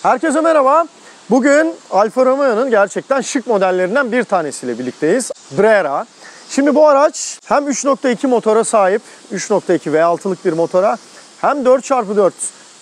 Herkese merhaba. Bugün Alfa Romeo'nun gerçekten şık modellerinden bir tanesiyle birlikteyiz. Brera. Şimdi bu araç hem 3.2 motora sahip, 3.2 V6'lık bir motora, hem 4x4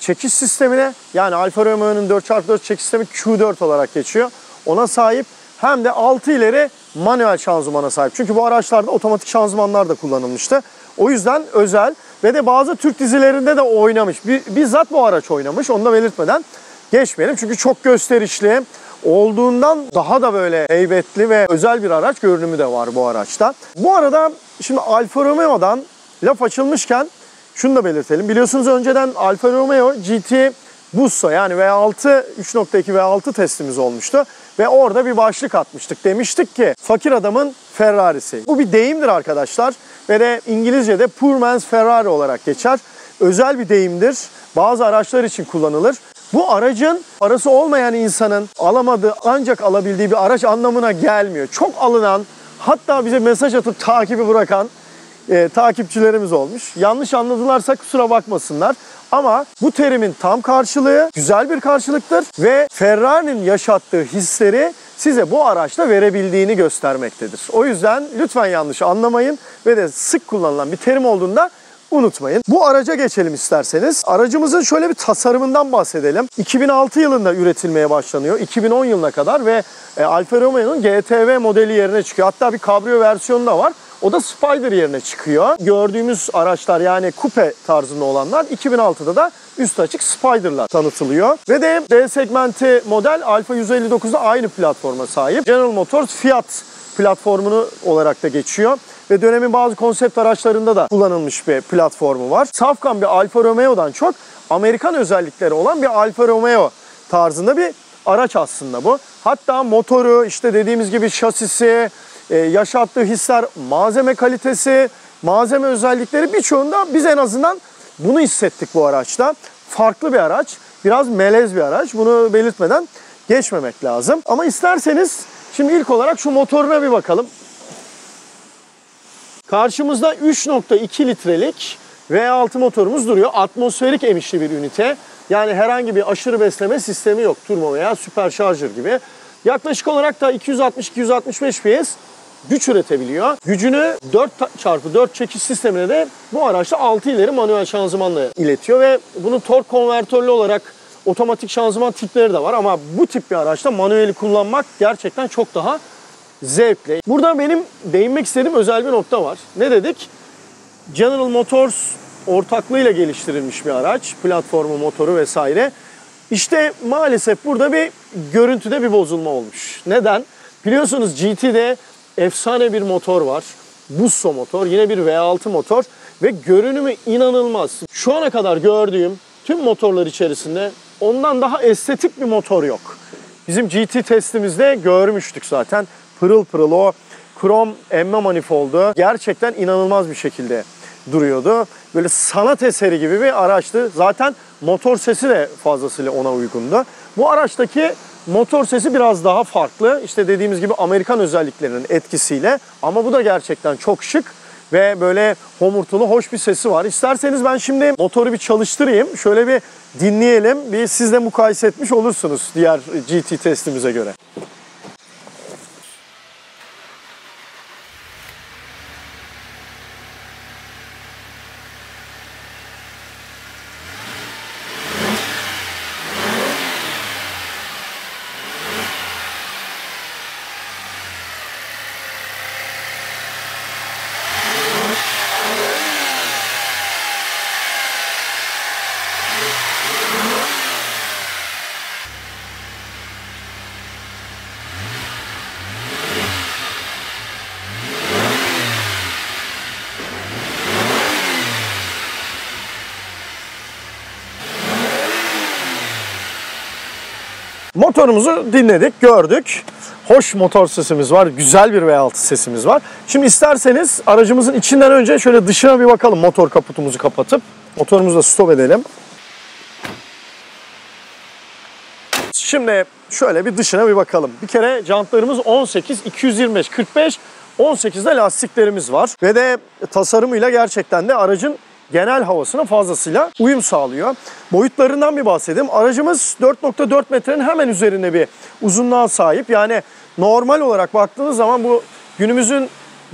çekiş sistemine, yani Alfa Romeo'nun 4x4 çekiş sistemi Q4 olarak geçiyor, ona sahip, hem de 6 ileri manuel şanzımana sahip. Çünkü bu araçlarda otomatik şanzımanlar da kullanılmıştı. O yüzden özel ve de bazı Türk dizilerinde de oynamış. Bizzat bu araç oynamış, onu da belirtmeden geçmeyelim. Çünkü çok gösterişli olduğundan daha da böyle heybetli ve özel bir araç görünümü de var bu araçta. Bu arada şimdi Alfa Romeo'dan laf açılmışken şunu da belirtelim. Biliyorsunuz önceden Alfa Romeo GT Busso, yani V6 3.2 V6 testimiz olmuştu. Ve orada bir başlık atmıştık. Demiştik ki fakir adamın Ferrari'si. Bu bir deyimdir arkadaşlar. Ve de İngilizce'de poor man's Ferrari olarak geçer. Özel bir deyimdir. Bazı araçlar için kullanılır. Bu aracın parası olmayan insanın alamadığı, ancak alabildiği bir araç anlamına gelmiyor. Çok alınan, hatta bize mesaj atıp takibi bırakan takipçilerimiz olmuş. Yanlış anladılarsa kusura bakmasınlar. Ama bu terimin tam karşılığı güzel bir karşılıktır ve Ferrari'nin yaşattığı hisleri size bu araçta verebildiğini göstermektedir. O yüzden lütfen yanlış anlamayın ve de sık kullanılan bir terim olduğunda unutmayın. Bu araca geçelim isterseniz. Aracımızın şöyle bir tasarımından bahsedelim. 2006 yılında üretilmeye başlanıyor. 2010 yılına kadar ve Alfa Romeo'nun GTV modeli yerine çıkıyor. Hatta bir kabrio versiyonu da var. O da Spider yerine çıkıyor. Gördüğümüz araçlar, yani kupe tarzında olanlar, 2006'da da üstü açık Spider'lar tanıtılıyor. Ve de D segmenti model Alfa 159'da aynı platforma sahip. General Motors Fiat platformunu olarak da geçiyor. Ve dönemin bazı konsept araçlarında da kullanılmış bir platformu var. Safkan bir Alfa Romeo'dan çok Amerikan özellikleri olan bir Alfa Romeo tarzında bir araç aslında bu. Hatta motoru, işte dediğimiz gibi şasisi, yaşattığı hisler, malzeme kalitesi, malzeme özellikleri, birçoğunda biz en azından bunu hissettik bu araçta. Farklı bir araç, biraz melez bir araç. Bunu belirtmeden geçmemek lazım. Ama isterseniz şimdi ilk olarak şu motoruna bir bakalım. Karşımızda 3.2 litrelik V6 motorumuz duruyor. Atmosferik emişli bir ünite. Yani herhangi bir aşırı besleme sistemi yok. Turbo veya süperşarjör gibi. Yaklaşık olarak da 260-265 PS güç üretebiliyor. Gücünü 4x4 çekiş sistemine de bu araçta 6 ileri manuel şanzımanla iletiyor ve bunun tork konvertörlü olarak otomatik şanzıman tipleri de var, ama bu tip bir araçta manueli kullanmak gerçekten çok daha zevkli. Burada benim değinmek istediğim özel bir nokta var. Ne dedik? General Motors ortaklığıyla geliştirilmiş bir araç. Platformu, motoru vesaire. İşte maalesef burada bir görüntüde bir bozulma olmuş. Neden? Biliyorsunuz GT'de efsane bir motor var. Busso motor. Yine bir V6 motor. Ve görünümü inanılmaz. Şu ana kadar gördüğüm tüm motorlar içerisinde ondan daha estetik bir motor yok. Bizim GT testimizde görmüştük zaten. Pırıl pırıl o krom emme manifoldu gerçekten inanılmaz bir şekilde duruyordu. Böyle sanat eseri gibi bir araçtı. Zaten motor sesi de fazlasıyla ona uygundu. Bu araçtaki motor sesi biraz daha farklı. İşte dediğimiz gibi Amerikan özelliklerinin etkisiyle, ama bu da gerçekten çok şık ve böyle homurtulu, hoş bir sesi var. İsterseniz ben şimdi motoru bir çalıştırayım. Şöyle bir dinleyelim. Bir siz de mukayese etmiş olursunuz diğer GT testimize göre. Motorumuzu dinledik, gördük. Hoş motor sesimiz var, güzel bir V6 sesimiz var. Şimdi isterseniz aracımızın içinden önce şöyle dışına bir bakalım, motor kaputumuzu kapatıp. Motorumuzu da stop edelim. Şimdi şöyle bir dışına bir bakalım. Bir kere jantlarımız 18, 225, 45, 18'de lastiklerimiz var. Ve de tasarımıyla gerçekten de aracın genel havasına fazlasıyla uyum sağlıyor. Boyutlarından bir bahsedeyim. Aracımız 4.4 metrenin hemen üzerinde bir uzunluğa sahip. Yani normal olarak baktığınız zaman bu günümüzün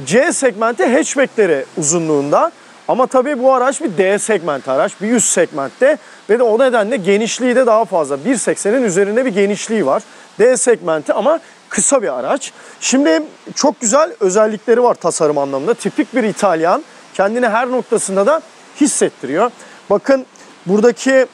C segmenti hatchback'leri uzunluğunda. Ama tabii bu araç bir D segment araç, bir üst segmentte ve de o nedenle genişliği de daha fazla. 1.80'in üzerinde bir genişliği var. D segmenti ama kısa bir araç. Şimdi çok güzel özellikleri var tasarım anlamında. Tipik bir İtalyan, kendini her noktasında da hissettiriyor. Bakın buradaki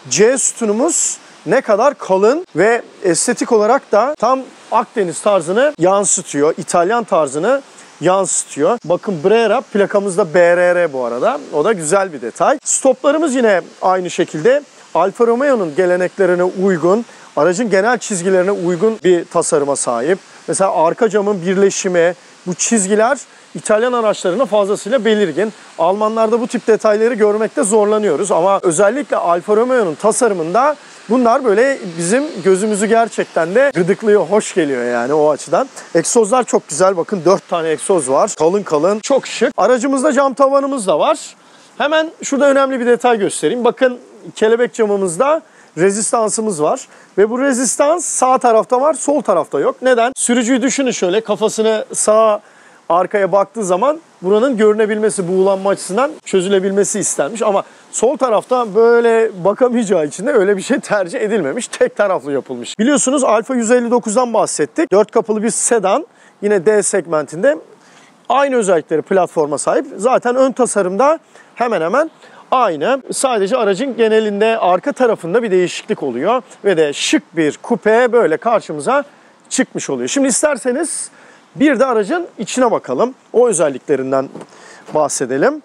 C sütunumuz ne kadar kalın ve estetik olarak da tam Akdeniz tarzını yansıtıyor. İtalyan tarzını yansıtıyor. Bakın Brera, plakamız da BRR bu arada. O da güzel bir detay. Stoplarımız yine aynı şekilde Alfa Romeo'nun geleneklerine uygun, aracın genel çizgilerine uygun bir tasarıma sahip. Mesela arka camın birleşimi, bu çizgiler İtalyan araçlarına fazlasıyla belirgin. Almanlarda bu tip detayları görmekte zorlanıyoruz ama özellikle Alfa Romeo'nun tasarımında bunlar böyle bizim gözümüzü gerçekten de gıdıklıyor, hoş geliyor yani o açıdan. Egzozlar çok güzel. Bakın 4 tane egzoz var. Kalın kalın, çok şık. Aracımızda cam tavanımız da var. Hemen şurada önemli bir detay göstereyim. Bakın kelebek camımızda rezistansımız var. Ve bu rezistans sağ tarafta var, sol tarafta yok. Neden? Sürücüyü düşünün şöyle, kafasını sağa arkaya baktığı zaman buranın görünebilmesi, buğulanma açısından çözülebilmesi istenmiş. Ama sol tarafta böyle bakamayacağı için de öyle bir şey tercih edilmemiş. Tek taraflı yapılmış. Biliyorsunuz Alfa 159'dan bahsettik. 4 kapılı bir sedan. Yine D segmentinde aynı özellikleri platforma sahip. Zaten ön tasarımda hemen hemen aynı. Sadece aracın genelinde arka tarafında bir değişiklik oluyor. Ve de şık bir kupe böyle karşımıza çıkmış oluyor. Şimdi isterseniz bir de aracın içine bakalım. O özelliklerinden bahsedelim.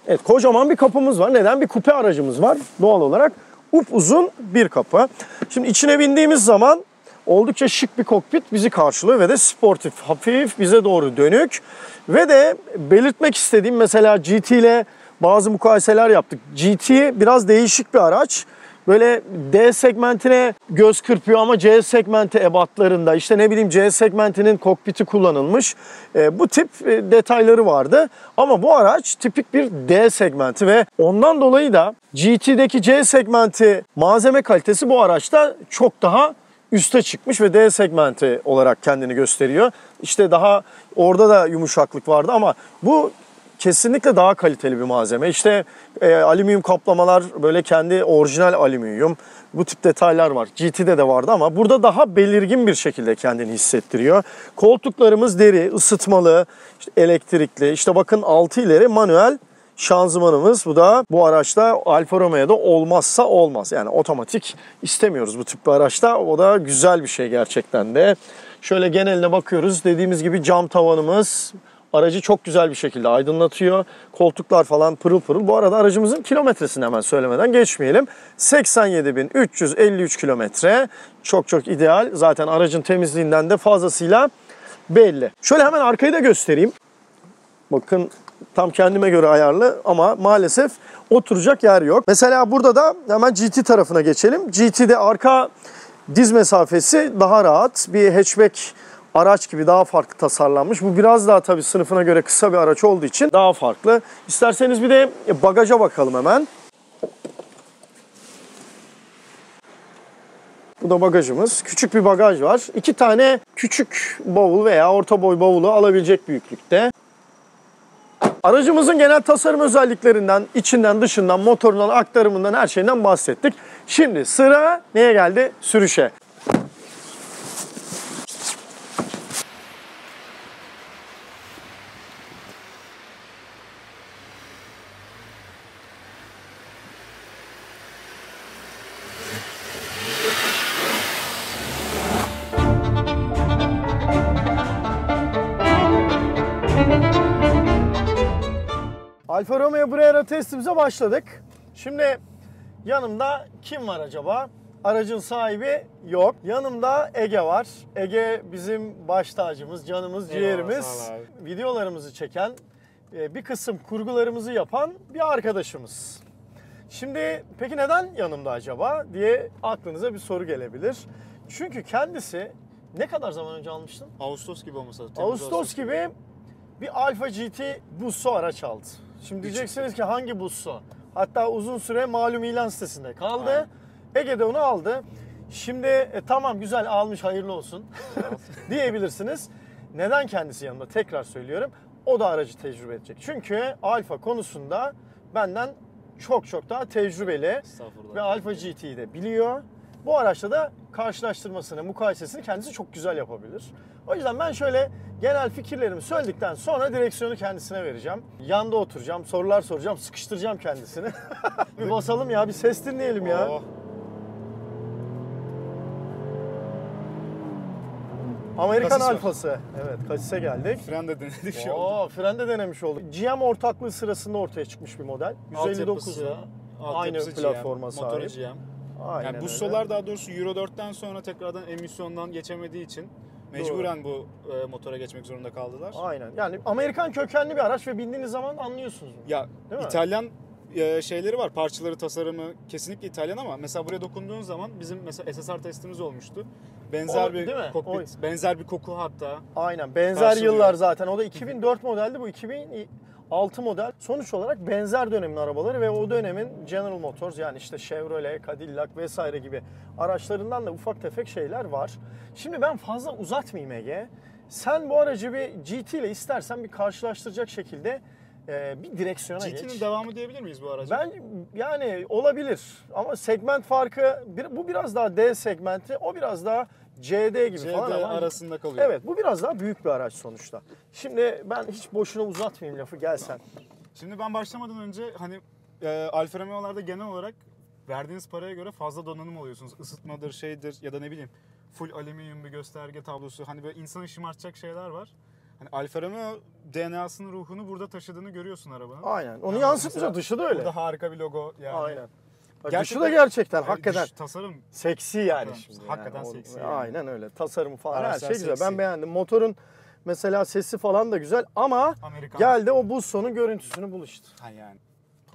Evet, kocaman bir kapımız var. Neden? Bir kupe aracımız var. Doğal olarak upuzun bir kapı. Şimdi içine bindiğimiz zaman oldukça şık bir kokpit bizi karşılıyor ve de sportif, hafif, bize doğru dönük. Ve de belirtmek istediğim, mesela GT ile bazı mukayeseler yaptık. GT biraz değişik bir araç. Böyle D segmentine göz kırpıyor ama C segmenti ebatlarında, işte ne bileyim C segmentinin kokpiti kullanılmış. Bu tip detayları vardı. Ama bu araç tipik bir D segmenti ve ondan dolayı da GT'deki C segmenti malzeme kalitesi bu araçta çok daha üste çıkmış ve D segmenti olarak kendini gösteriyor. İşte daha orada da yumuşaklık vardı ama bu kesinlikle daha kaliteli bir malzeme. İşte alüminyum kaplamalar böyle kendi orijinal alüminyum. Bu tip detaylar var. GT'de de vardı ama burada daha belirgin bir şekilde kendini hissettiriyor. Koltuklarımız deri, ısıtmalı, işte elektrikli. İşte bakın 6 ileri manuel şanzımanımız. Bu da bu araçta Alfa Romeo'da olmazsa olmaz. Yani otomatik istemiyoruz bu tip bir araçta. O da güzel bir şey gerçekten de. Şöyle geneline bakıyoruz. Dediğimiz gibi cam tavanımız aracı çok güzel bir şekilde aydınlatıyor. Koltuklar falan pırıl pırıl. Bu arada aracımızın kilometresini hemen söylemeden geçmeyelim. 87.353 kilometre. Çok ideal. Zaten aracın temizliğinden de fazlasıyla belli. Şöyle hemen arkayı da göstereyim. Bakın tam kendime göre ayarlı ama maalesef oturacak yer yok. Mesela burada da hemen GT tarafına geçelim. GT'de arka diz mesafesi daha rahat. Bir hatchback araç gibi daha farklı tasarlanmış. Bu biraz daha tabii sınıfına göre kısa bir araç olduğu için daha farklı. İsterseniz bir de bagaja bakalım hemen. Bu da bagajımız. Küçük bir bagaj var. 2 tane küçük bavul veya orta boy bavulu alabilecek büyüklükte. Aracımızın genel tasarım özelliklerinden, içinden, dışından, motorundan, aktarımından, her şeyden bahsettik. Şimdi sıra neye geldi? Sürüşe. Alfa Romeo Brera testimize başladık. Şimdi yanımda kim var acaba? Aracın sahibi yok. Yanımda Ege var. Ege bizim baş tacımız, canımız, ciğerimiz. Videolarımızı çeken, bir kısım kurgularımızı yapan bir arkadaşımız. Şimdi peki neden yanımda acaba diye aklınıza bir soru gelebilir. Çünkü kendisi ne kadar zaman önce almıştın? Ağustos gibi olması lazım. Ağustos gibi bir Alfa GT Busso araç aldı. Şimdi diyeceksiniz ki hangi Busso? Hatta uzun süre malum ilan sitesinde kaldı. Aynen. Ege de onu aldı. Şimdi tamam güzel almış hayırlı olsun diyebilirsiniz. Neden kendisi yanımda tekrar söylüyorum. O da aracı tecrübe edecek. Çünkü Alfa konusunda benden çok daha tecrübeli Estağfurullah. ve Alfa GT'yi de biliyor. Bu araçla da karşılaştırmasını, mukayesesini kendisi çok güzel yapabilir. O yüzden ben şöyle genel fikirlerimi söyledikten sonra direksiyonu kendisine vereceğim. Yanda oturacağım, sorular soracağım, sıkıştıracağım kendisini. Bir basalım ya, bir ses dinleyelim ya. Oh. Amerikan Kasis var. Alfası. Evet, kasise geldik. Fren de denedik şu an. Fren de denemiş olduk. GM ortaklığı sırasında ortaya çıkmış bir model. 159'da aynı Altyapısı platforma GM, motoru sahip. GM. Aynen Yani bu öyle. solar daha doğrusu Euro 4'ten sonra tekrardan emisyondan geçemediği için mecburen bu motora geçmek zorunda kaldılar. Aynen. Yani Amerikan kökenli bir araç ve bindiğiniz zaman anlıyorsunuz bunu. Ya Değil mi? İtalyan şeyleri var, parçaları, tasarımı kesinlikle İtalyan ama mesela buraya dokunduğun zaman bizim mesela SSR testimiz olmuştu. Benzer O, bir değil mi? kokpit, benzer bir koku hatta. Aynen. Benzer Karşılıyor. yıllar zaten. O da 2004 modeldi. Bu 2006 model. Sonuç olarak benzer dönemin arabaları ve o dönemin General Motors yani işte Chevrolet, Cadillac vesaire gibi araçlarından da ufak tefek şeyler var. Şimdi ben fazla uzatmayayım Ege. Sen bu aracı bir GT ile istersen bir karşılaştıracak şekilde bir direksiyona geç. GT'nin devamı diyebilir miyiz bu araca? Ben yani olabilir ama segment farkı bu biraz daha D segmenti, o biraz daha CD gibi CD falan ama arasında kalıyor. evet, bu biraz daha büyük bir araç sonuçta. Şimdi ben hiç boşuna uzatmayayım lafı, gel sen. Şimdi ben başlamadan önce hani Alfa Romeo'larda genel olarak verdiğiniz paraya göre fazla donanım alıyorsunuz. Isıtmadır, şeydir ya da ne bileyim full alüminyum bir gösterge tablosu. Hani böyle insanı şımartacak şeyler var. Hani Alfa Romeo DNA'sının ruhunu burada taşıdığını görüyorsun arabanın. Aynen. Onu Yani yansıtmıyor, mesela dışı da öyle. Burada harika bir logo yani. Aynen. Dışı Gerçekten- da gerçekten Yani hakikaten tasarım seksi yani Hakikaten- şimdi. hakikaten Yani. seksi yani. Aynen öyle. Tasarımı falan her Araçlar şey güzel. seksi. Ben beğendim. Motorun mesela sesi falan da güzel ama Amerikan. geldi o Busso'nun görüntüsünü bul işte. Ha yani.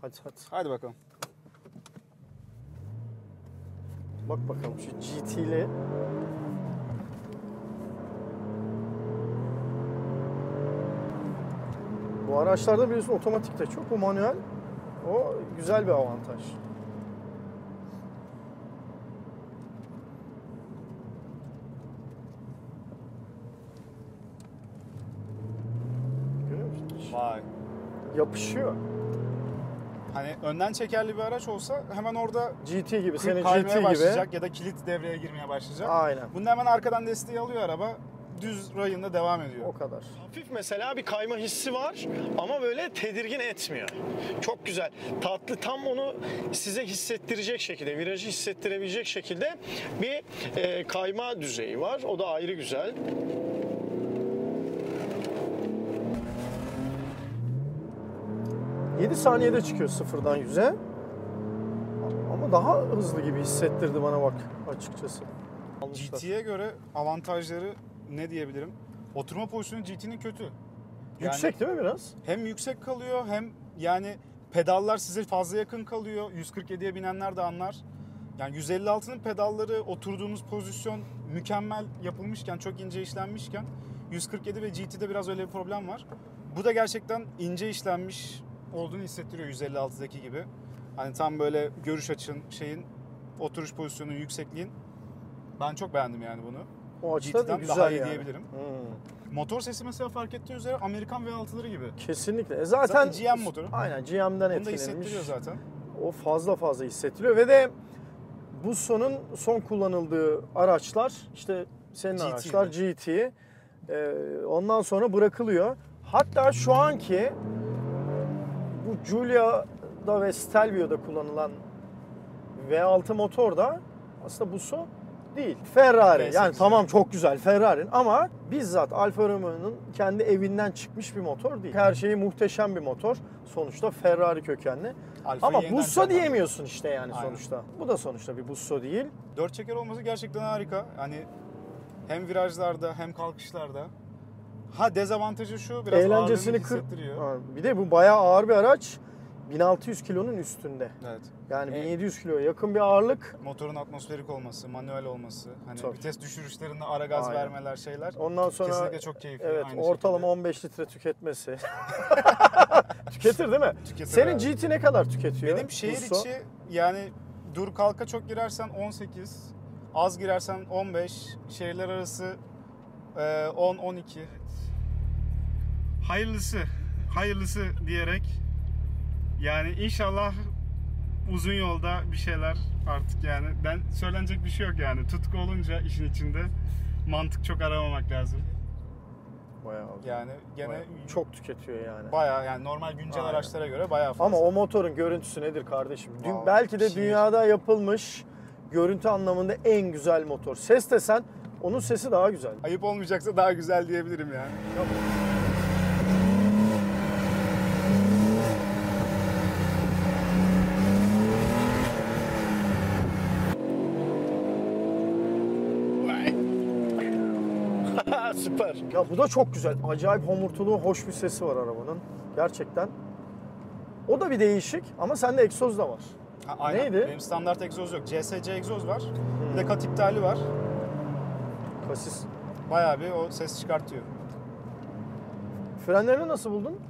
Hadi. Hadi bakalım. Bak bakalım şu GT'li. Bu araçlarda biliyorsun otomatik de çok, o manuel. O güzel bir avantaj. Görüyor musun? Vay. Yapışıyor. Hani önden çekerli bir araç olsa hemen orada GT gibi, senin kaymaya GT gibi. başlayacak ya da kilit devreye girmeye başlayacak. Aynen. Bunda hemen arkadan desteği alıyor araba. Düz rayında devam ediyor. O kadar. Hafif mesela bir kayma hissi var ama böyle tedirgin etmiyor. Çok güzel. Tatlı, tam onu size hissettirecek şekilde, virajı hissettirebilecek şekilde bir kayma düzeyi var. O da ayrı güzel. ...7 saniyede çıkıyor sıfırdan 100'e. Ama daha hızlı gibi hissettirdi bana bak açıkçası. Almışlar. GT'ye göre avantajları ne diyebilirim? Oturma pozisyonu GT'nin kötü. Yüksek değil mi biraz? Hem yüksek kalıyor hem yani pedallar size fazla yakın kalıyor. 147'ye binenler de anlar. Yani 156'nın pedalları oturduğunuz pozisyon mükemmel yapılmışken, çok ince işlenmişken 147 ve GT'de biraz öyle bir problem var. Bu da gerçekten ince işlenmiş olduğunu hissettiriyor 156'daki gibi. Hani tam böyle görüş açın, oturuş pozisyonu, yüksekliğin. Ben çok beğendim yani bunu. O açıdan da GT'den güzel daha iyi yani. diyebilirim. Motor sesi mesela fark ettiği üzere Amerikan V6'ları gibi. Kesinlikle. Zaten GM motoru. Aynen, GM'den Bunu da etkilenmiş. hissettiriyor zaten. O fazla hissettiriyor ve de Busso'nun son kullanıldığı araçlar işte senin GT araçlar GT. Ondan sonra bırakılıyor. Hatta şu anki bu Giulia'da ve Stelvio'da kullanılan V6 motor da aslında Busso değil. Ferrari. V8. Yani tamam, çok güzel Ferrari'nin ama bizzat Alfa Romeo'nun kendi evinden çıkmış bir motor değil. Her şeyi muhteşem bir motor. Sonuçta Ferrari kökenli. Alfa Ama yeniden Busso canlandı. diyemiyorsun işte yani Aynen. sonuçta. Bu da sonuçta bir Busso değil. 4 çeker olması gerçekten harika. Hani hem virajlarda hem kalkışlarda. Ha, dezavantajı şu, biraz Eğlencesini ağırlığını hissettiriyor. Bir de bu bayağı ağır bir araç. 1600 kilonun üstünde. Evet. Yani 1700 kiloya yakın bir ağırlık. Motorun atmosferik olması, manuel olması, hani Tabii. vites düşürüşlerinde ara gaz Aynen. vermeler şeyler. Ondan sonra Kesinlikle çok keyifli. evet, aynı ortalama şekilde. 15 litre tüketmesi. Tüketir değil mi? Tüketir Senin abi. GT ne kadar tüketiyor? Benim şehir Russo? içi yani dur kalka çok girersen 18, az girersen 15, şehirler arası 10-12. Hayırlısı diyerek yani inşallah uzun yolda bir şeyler artık yani ben söylenecek bir şey yok yani tutku olunca işin içinde mantık çok aramamak lazım. Bayağı, Yani gene bayağı çok tüketiyor yani. bayağı yani normal güncel Aynen. araçlara göre bayağı fazla. Ama o motorun görüntüsü nedir kardeşim? Vallahi Belki de şehir. dünyada yapılmış görüntü anlamında en güzel motor. Ses desen onun sesi daha güzel. Ayıp olmayacaksa daha güzel diyebilirim yani. Süper. Ya bu da çok güzel. Acayip homurtulu, hoş bir sesi var arabanın. Gerçekten. O da bir değişik ama sende egzoz da var. Ha, aynen. Neydi? Benim standart egzoz yok. CSC egzoz var. Bir de kat iptali var. Kasis. Bayağı bir o ses çıkartıyor. Frenlerini nasıl buldun?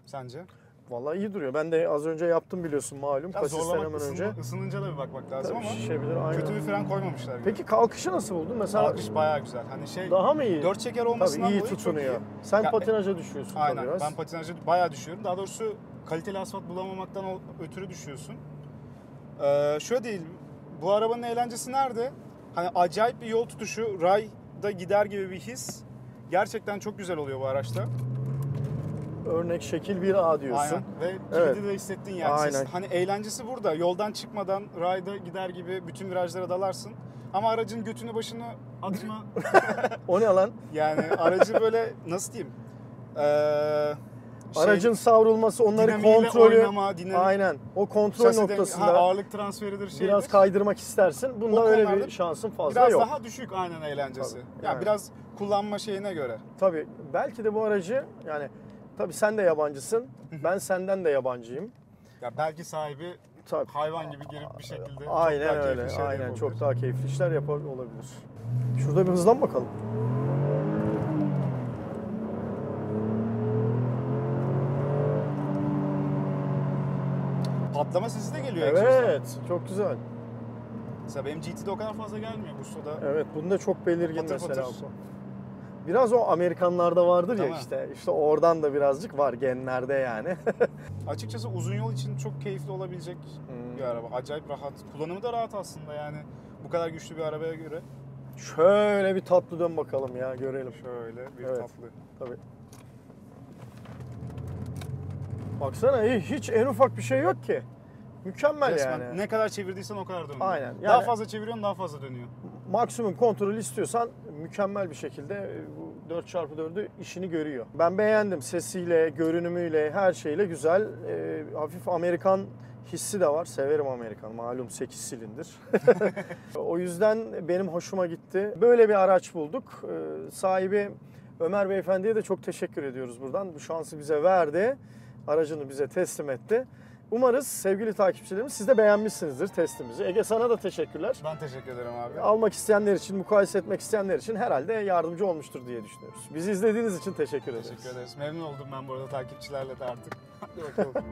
Sence? Vallahi iyi duruyor. Ben de az önce yaptım biliyorsun malum. Ya Kasisten zorlamak, hemen önce. ısınınca da bir bakmak lazım Tabii ama şişebilir, aynen. kötü bir fren koymamışlar. gibi. Peki kalkışı nasıl buldun? Mesela Kalkış bayağı güzel. Hani şey daha mı iyi? 4 çeker Tabii olmasından iyi dolayı çok tutunuyor. iyi. Sen Ya, patinaja düşüyorsun tabii Aynen. biraz. Ben patinajı bayağı düşüyorum. Daha doğrusu kaliteli asfalt bulamamaktan ötürü düşüyorsun. Şöyle değil. Bu arabanın eğlencesi nerede? Hani acayip bir yol tutuşu, rayda gider gibi bir his. Gerçekten çok güzel oluyor bu araçta. Örnek şekil 1A diyorsun. Aynen. Ve Evet. kilidi de hissettin yani. Aynen. Hani eğlencesi burada. Yoldan çıkmadan rayda gider gibi bütün virajlara dalarsın. Ama aracın götünü başını atma. O ne lan? Yani aracı böyle nasıl diyeyim? Aracın savrulması, onları dinamiğiyle kontrolü. oynama, Aynen. O kontrol şasi noktasında ağırlık transferidir şeydir. biraz kaydırmak istersin. Bunda O öyle konularda bir şansın fazla biraz yok. daha düşük aynen eğlencesi. Tabii, Yani yani. biraz kullanma şeyine göre. Tabii belki de bu aracı yani tabii sen de yabancısın. Ben senden de yabancıyım. Ya belki sahibi Tabii. hayvan gibi girip bir şekilde Aynen çok daha öyle. keyifli şeyler Aynen yapabilir. çok daha keyifli işler olabilir. Şurada bir hızlan bakalım. Patlama sesi de geliyor egzozdan. Evet, çok güzel. Mesela benim GT'de o kadar fazla gelmiyor. Busto'da Evet, bunda çok belirgin Patır mesela. patır. Bu. Biraz o Amerikanlarda vardır Değil ya mi? işte oradan da birazcık var genlerde yani. açıkçası uzun yol için çok keyifli olabilecek bir araba. Acayip rahat. Kullanımı da rahat aslında yani. Bu kadar güçlü bir arabaya göre. Şöyle bir tatlı dön bakalım ya görelim. Şöyle bir Evet. tatlı. Tabii. Baksana hiç en ufak bir şey yok ki. Mükemmel Resmen yani. ne kadar çevirdiysen o kadar dönüyor. Aynen. Daha Yani- fazla çeviriyorsun daha fazla dönüyor. Maksimum kontrol istiyorsan mükemmel bir şekilde bu 4x4'ü işini görüyor. Ben beğendim sesiyle, görünümüyle, her şeyle güzel. Hafif Amerikan hissi de var. Severim Amerikan. Malum 8 silindir. O yüzden benim hoşuma gitti. Böyle bir araç bulduk. Sahibi Ömer Beyefendi'ye de çok teşekkür ediyoruz buradan. Bu şansı bize verdi. Aracını bize teslim etti. Umarız sevgili takipçilerimiz siz de beğenmişsinizdir testimizi. Ege sana da teşekkürler. Ben teşekkür ederim abi. Almak isteyenler için, mukayese etmek isteyenler için herhalde yardımcı olmuştur diye düşünüyoruz. Bizi izlediğiniz için teşekkür ederiz. Teşekkür ederiz. Memnun oldum ben bu arada takipçilerle de artık. Hadi bakalım.